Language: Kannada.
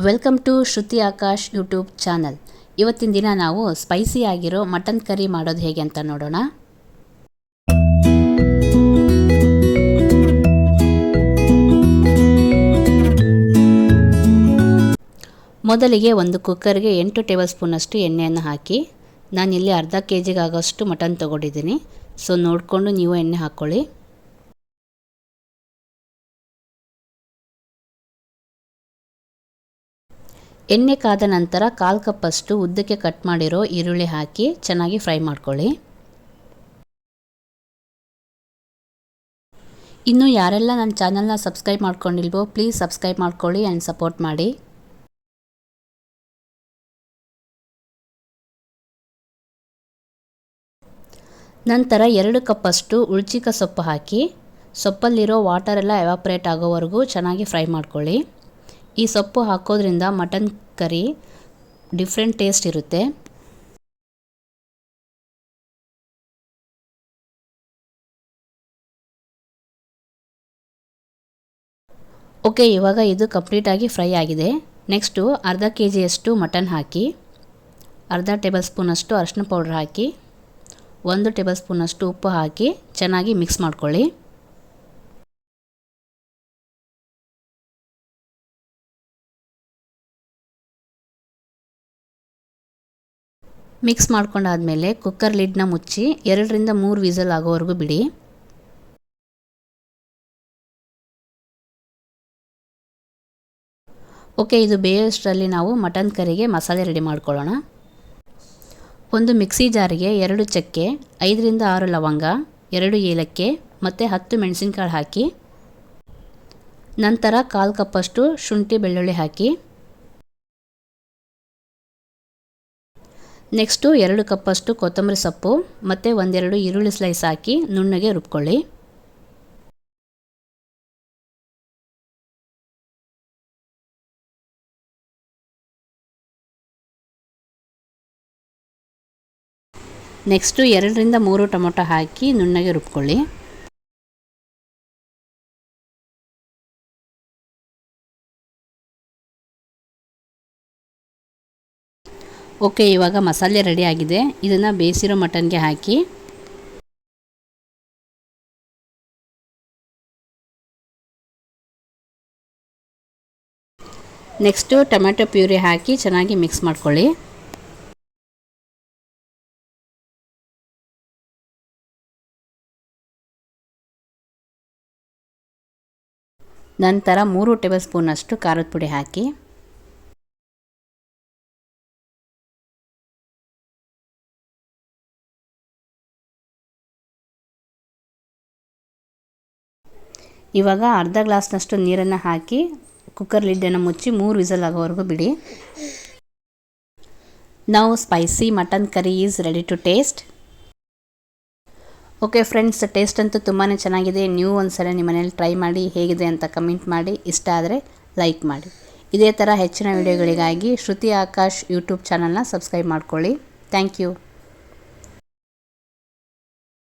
Welcome to Shruti Akash YouTube channel. ಇವತ್ತಿನ ದಿನ ನಾವು ಸ್ಪೈಸಿ ಆಗಿರೋ ಮಟನ್ ಕರಿ ಮಾಡೋದು ಹೇಗೆ ಅಂತ ನೋಡೋಣ. ಮೊದಲಿಗೆ ಒಂದು ಕುಕ್ಕರ್ಗೆ 8 ಟೇಬಲ್ ಸ್ಪೂನಷ್ಟು ಎಣ್ಣೆಯನ್ನು ಹಾಕಿ, ನಾನಿಲ್ಲಿ ಅರ್ಧ ಕೆಜಿಗೆ ಆಗೋಷ್ಟು ಮಟನ್ ತೊಗೊಂಡಿದ್ದೀನಿ. ಸೊ ನೋಡಿಕೊಂಡು ನೀವು ಎಣ್ಣೆ ಹಾಕ್ಕೊಳ್ಳಿ. ಎಣ್ಣೆ ಕಾದ ನಂತರ 1/4 ಕಪ್ಪಷ್ಟು ಉದ್ದಕ್ಕೆ ಕಟ್ ಮಾಡಿರೋ ಈರುಳ್ಳಿ ಹಾಕಿ ಚೆನ್ನಾಗಿ ಫ್ರೈ ಮಾಡ್ಕೊಳ್ಳಿ. ಇನ್ನು ಯಾರೆಲ್ಲ ನನ್ನ ಚಾನಲ್ನ ಸಬ್ಸ್ಕ್ರೈಬ್ ಮಾಡ್ಕೊಂಡಿಲ್ವೋ ಪ್ಲೀಸ್ ಸಬ್ಸ್ಕ್ರೈಬ್ ಮಾಡ್ಕೊಳ್ಳಿ ಆ್ಯಂಡ್ ಸಪೋರ್ಟ್ ಮಾಡಿ. ನಂತರ 2 ಕಪ್ಪಷ್ಟು ಉಳ್ಚಿಕ ಸೊಪ್ಪು ಹಾಕಿ ಸೊಪ್ಪಲ್ಲಿರೋ ವಾಟರ್ ಎಲ್ಲ ಎವಾಪ್ರೇಟ್ ಆಗೋವರೆಗೂ ಚೆನ್ನಾಗಿ ಫ್ರೈ ಮಾಡ್ಕೊಳ್ಳಿ. ಈ ಸೊಪ್ಪು ಹಾಕೋದ್ರಿಂದ ಮಟನ್ ಕರಿ ಡಿಫ್ರೆಂಟ್ ಟೇಸ್ಟ್ ಇರುತ್ತೆ. ಓಕೆ, ಇವಾಗ ಇದು ಕಂಪ್ಲೀಟಾಗಿ ಫ್ರೈ ಆಗಿದೆ. ನೆಕ್ಸ್ಟು ಅರ್ಧ ಕೆಜಿಯಷ್ಟು ಮಟನ್ ಹಾಕಿ, ಅರ್ಧ ಟೇಬಲ್ ಸ್ಪೂನಷ್ಟು ಅರಿಶಿನ ಪೌಡ್ರ್ ಹಾಕಿ, 1 ಟೇಬಲ್ ಸ್ಪೂನಷ್ಟು ಉಪ್ಪು ಹಾಕಿ ಚೆನ್ನಾಗಿ ಮಿಕ್ಸ್ ಮಾಡ್ಕೊಳ್ಳಿ. ಮಿಕ್ಸ್ ಮಾಡ್ಕೊಂಡಾದಮೇಲೆ ಕುಕ್ಕರ್ ಲಿಡ್ನ ಮುಚ್ಚಿ 2 ರಿಂದ 3 ವಿಸಲ್ ಆಗೋವರೆಗೂ ಬಿಡಿ. ಓಕೆ, ಇದು ಬೇಯೋಷ್ಟರಲ್ಲಿ ನಾವು ಮಟನ್ ಕರಿಗೆ ಮಸಾಲೆ ರೆಡಿ ಮಾಡ್ಕೊಳ್ಳೋಣ. ಒಂದು ಮಿಕ್ಸಿ ಜಾರಿಗೆ 2 ಚಕ್ಕೆ, 5 ರಿಂದ 6 ಲವಂಗ, 2 ಏಲಕ್ಕಿ ಮತ್ತು 10 ಮೆಣಸಿನಕಾಳು ಹಾಕಿ, ನಂತರ 1/4 ಕಪ್ಪಷ್ಟು ಶುಂಠಿ ಬೆಳ್ಳುಳ್ಳಿ ಹಾಕಿ, ನೆಕ್ಸ್ಟು 2 ಕಪ್ಪಷ್ಟು ಕೊತ್ತಂಬರಿ ಸೊಪ್ಪು ಮತ್ತು 1-2 ಈರುಳ್ಳಿ ಸ್ಲೈಸ್ ಹಾಕಿ ನುಣ್ಣಗೆ ರುಬ್ಕೊಳ್ಳಿ. ನೆಕ್ಸ್ಟು 2 ರಿಂದ 3 ಟೊಮೊಟೊ ಹಾಕಿ ನುಣ್ಣಗೆ ರುಬ್ಕೊಳ್ಳಿ. ಓಕೆ, ಇವಾಗ ಮಸಾಲೆ ರೆಡಿ ಆಗಿದೆ. ಇದನ್ನು ಬೇಯಿಸಿರೋ ಮಟನ್ಗೆ ಹಾಕಿ ನೆಕ್ಸ್ಟು ಟೊಮೆಟೊ ಪ್ಯೂರಿ ಹಾಕಿ ಚೆನ್ನಾಗಿ ಮಿಕ್ಸ್ ಮಾಡ್ಕೊಳ್ಳಿ. ನಂತರ 3 ಟೇಬಲ್ ಸ್ಪೂನಷ್ಟು ಖಾರದ ಪುಡಿ ಹಾಕಿ, ಇವಾಗ ಅರ್ಧ ಗ್ಲಾಸ್ನಷ್ಟು ನೀರನ್ನು ಹಾಕಿ ಕುಕ್ಕರ್ ಲಿಡ್ಡನ್ನು ಮುಚ್ಚಿ 3 ವಿಸಲ್ ಆಗೋವರೆಗೂ ಬಿಡಿ. ನಾವು spicy mutton curry is ready to taste. Okay friends, taste ಅಂತೂ ತುಂಬಾ ಚೆನ್ನಾಗಿದೆ. ನೀವು ಒಂದ್ಸಲ ನಿಮ್ಮ ಮನೇಲಿ ಟ್ರೈ ಮಾಡಿ ಹೇಗಿದೆ ಅಂತ ಕಮೆಂಟ್ ಮಾಡಿ. ಇಷ್ಟ ಆದರೆ ಲೈಕ್ ಮಾಡಿ. ಇದೇ ಥರ ಹೆಚ್ಚಿನ ವಿಡಿಯೋಗಳಿಗಾಗಿ ಶ್ರುತಿ ಆಕಾಶ್ ಯೂಟ್ಯೂಬ್ ಚಾನಲ್ನ ಸಬ್ಸ್ಕ್ರೈಬ್ ಮಾಡ್ಕೊಳ್ಳಿ. Thank you.